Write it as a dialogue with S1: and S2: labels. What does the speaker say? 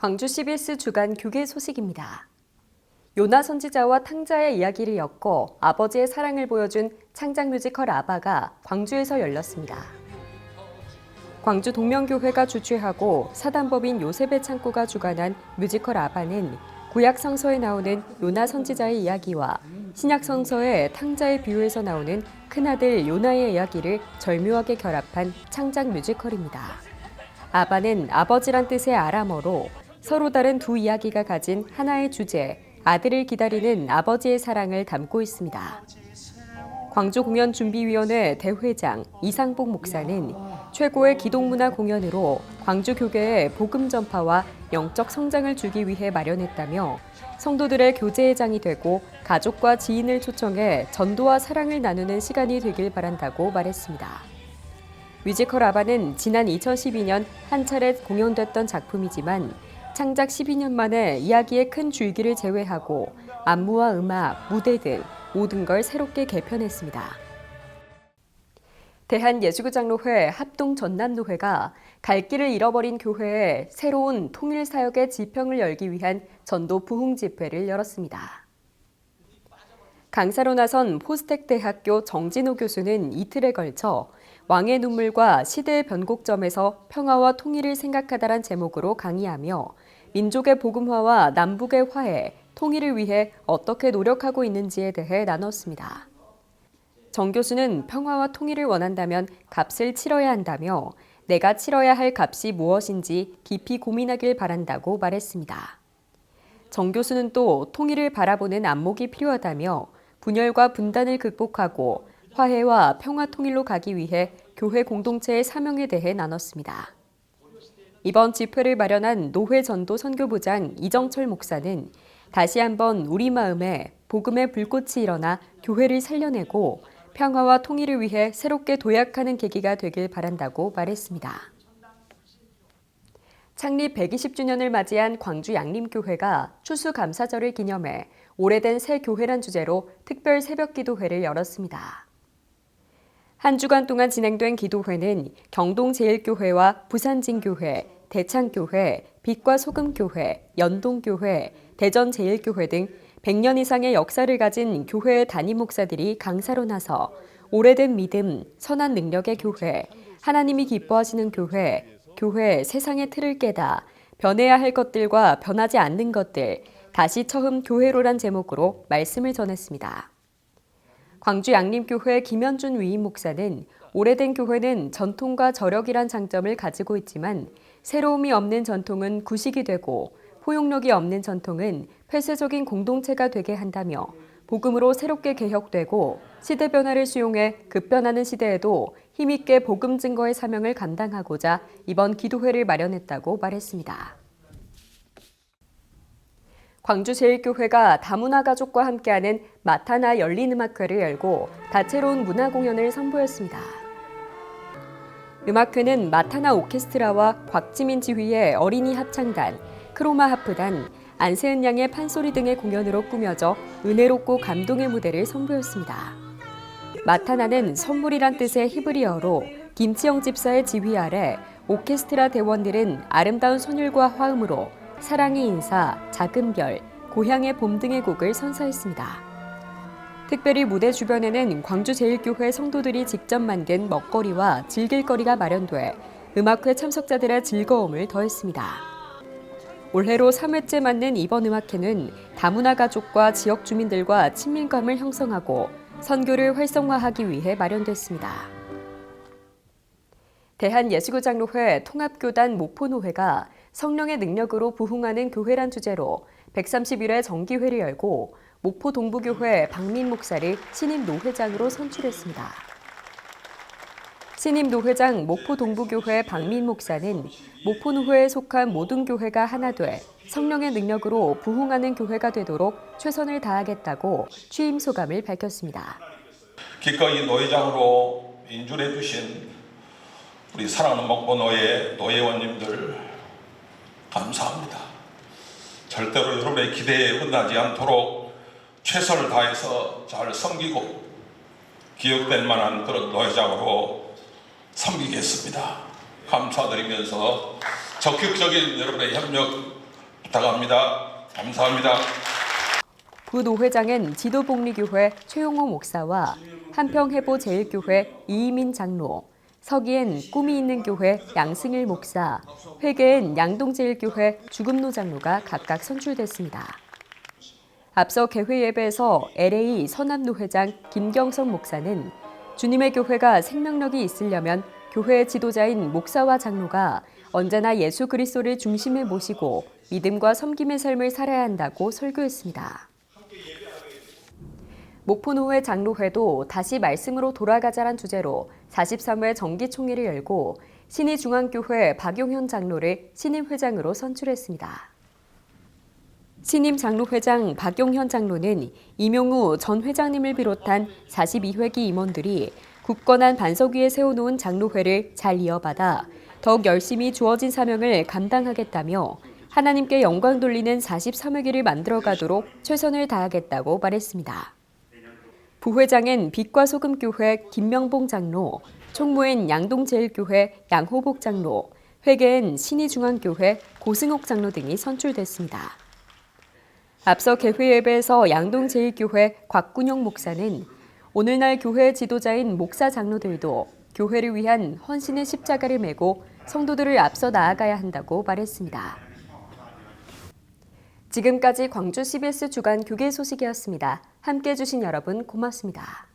S1: 광주 CBS 주간 교계 소식입니다. 요나 선지자와 탕자의 이야기를 엮어 아버지의 사랑을 보여준 창작 뮤지컬 아바가 광주에서 열렸습니다. 광주 동명교회가 주최하고 사단법인 요셉의 창고가 주관한 뮤지컬 아바는 구약 성서에 나오는 요나 선지자의 이야기와 신약 성서의 탕자의 비유에서 나오는 큰아들 요나의 이야기를 절묘하게 결합한 창작 뮤지컬입니다. 아바는 아버지란 뜻의 아람어로 서로 다른 두 이야기가 가진 하나의 주제, 아들을 기다리는 아버지의 사랑을 담고 있습니다. 광주공연준비위원회 대회장 이상복 목사는 최고의 기독문화 공연으로 광주 교계의 복음 전파와 영적 성장을 주기 위해 마련했다며 성도들의 교제의 장이 되고 가족과 지인을 초청해 전도와 사랑을 나누는 시간이 되길 바란다고 말했습니다. 뮤지컬 아바는 지난 2012년 한 차례 공연됐던 작품이지만 창작 12년 만에 이야기의 큰 줄기를 제외하고 안무와 음악, 무대 등 모든 걸 새롭게 개편했습니다. 대한예수교장로회 합동전남노회가 갈 길을 잃어버린 교회에 새로운 통일사역의 지평을 열기 위한 전도 부흥 집회를 열었습니다. 강사로 나선 포스텍대학교 정진호 교수는 이틀에 걸쳐 왕의 눈물과 시대의 변곡점에서 평화와 통일을 생각하다란 제목으로 강의하며 민족의 복음화와 남북의 화해, 통일을 위해 어떻게 노력하고 있는지에 대해 나눴습니다. 정 교수는 평화와 통일을 원한다면 값을 치러야 한다며 내가 치러야 할 값이 무엇인지 깊이 고민하길 바란다고 말했습니다. 정 교수는 또 통일을 바라보는 안목이 필요하다며 분열과 분단을 극복하고 화해와 평화 통일로 가기 위해 교회 공동체의 사명에 대해 나눴습니다. 이번 집회를 마련한 노회 전도 선교부장 이정철 목사는 다시 한번 우리 마음에 복음의 불꽃이 일어나 교회를 살려내고 평화와 통일을 위해 새롭게 도약하는 계기가 되길 바란다고 말했습니다. 창립 120주년을 맞이한 광주 양림교회가 추수감사절을 기념해 오래된 새 교회란 주제로 특별 새벽기도회를 열었습니다. 한 주간 동안 진행된 기도회는 경동제일교회와 부산진교회, 대창교회, 빛과 소금교회, 연동교회, 대전제일교회 등 100년 이상의 역사를 가진 교회의 담임 목사들이 강사로 나서 오래된 믿음, 선한 능력의 교회, 하나님이 기뻐하시는 교회, 교회 세상의 틀을 깨다, 변해야 할 것들과 변하지 않는 것들, 다시 처음 교회로란 제목으로 말씀을 전했습니다. 광주 양림교회 김현준 위임 목사는 오래된 교회는 전통과 저력이란 장점을 가지고 있지만 새로움이 없는 전통은 구식이 되고 포용력이 없는 전통은 폐쇄적인 공동체가 되게 한다며 복음으로 새롭게 개혁되고 시대 변화를 수용해 급변하는 시대에도 힘있게 복음 증거의 사명을 감당하고자 이번 기도회를 마련했다고 말했습니다. 광주제일교회가 다문화 가족과 함께하는 마타나 열린음악회를 열고 다채로운 문화 공연을 선보였습니다. 음악회는 마타나 오케스트라와 곽지민 지휘의 어린이 합창단, 크로마 하프단, 안세은 양의 판소리 등의 공연으로 꾸며져 은혜롭고 감동의 무대를 선보였습니다. 마타나는 선물이란 뜻의 히브리어로 김치영 집사의 지휘 아래 오케스트라 대원들은 아름다운 선율과 화음으로 사랑의 인사, 작은 별, 고향의 봄 등의 곡을 선사했습니다. 특별히 무대 주변에는 광주제일교회 성도들이 직접 만든 먹거리와 즐길거리가 마련돼 음악회 참석자들의 즐거움을 더했습니다. 올해로 3회째 맞는 이번 음악회는 다문화 가족과 지역 주민들과 친밀감을 형성하고 선교를 활성화하기 위해 마련됐습니다. 대한예수교장로회 통합교단 목포노회가 성령의 능력으로 부흥하는 교회란 주제로 131회 정기회를 열고 목포 동부교회 박민 목사를 신임 노회장으로 선출했습니다. 신임 노회장 목포 동부교회 박민 목사는 목포노회에 속한 모든 교회가 하나 돼 성령의 능력으로 부흥하는 교회가 되도록 최선을 다하겠다고 취임 소감을 밝혔습니다.
S2: 기꺼이 노회장으로 인준해 주신 우리 사랑하는 목포노회 노회원님들 감사합니다. 절대로 여러분의 기대에 어긋나지 않도록 최선을 다해서 잘 섬기고 기억될 만한 그런 노회장으로 섬기겠습니다. 감사드리면서 적극적인 여러분의 협력 부탁합니다. 감사합니다.
S1: 부노회장은 지도복리교회 최용호 목사와 한평해보제일교회 이희민 장로, 서기엔 꿈이 있는 교회 양승일 목사, 회계엔 양동제일교회 주금노 장로가 각각 선출됐습니다. 앞서 개회 예배에서 LA 서남노회장 김경석 목사는 주님의 교회가 생명력이 있으려면 교회의 지도자인 목사와 장로가 언제나 예수 그리스도를 중심에 모시고 믿음과 섬김의 삶을 살아야 한다고 설교했습니다. 목포노회 장로회도 다시 말씀으로 돌아가자란 주제로 43회 정기총회를 열고 신의중앙교회 박용현 장로를 신임회장으로 선출했습니다. 신임 장로회장 박용현 장로는 이명우 전 회장님을 비롯한 42회기 임원들이 굳건한 반석 위에 세워놓은 장로회를 잘 이어받아 더욱 열심히 주어진 사명을 감당하겠다며 하나님께 영광 돌리는 43회기를 만들어가도록 최선을 다하겠다고 말했습니다. 부회장엔 빛과 소금교회 김명봉 장로, 총무엔 양동제일교회 양호복 장로, 회계엔 신의중앙교회 고승옥 장로 등이 선출됐습니다. 앞서 개회 예배에서 양동제일교회 곽군용 목사는 오늘날 교회 지도자인 목사 장로들도 교회를 위한 헌신의 십자가를 메고 성도들을 앞서 나아가야 한다고 말했습니다. 지금까지 광주 CBS 주간 교계 소식이었습니다. 함께해 주신 여러분 고맙습니다.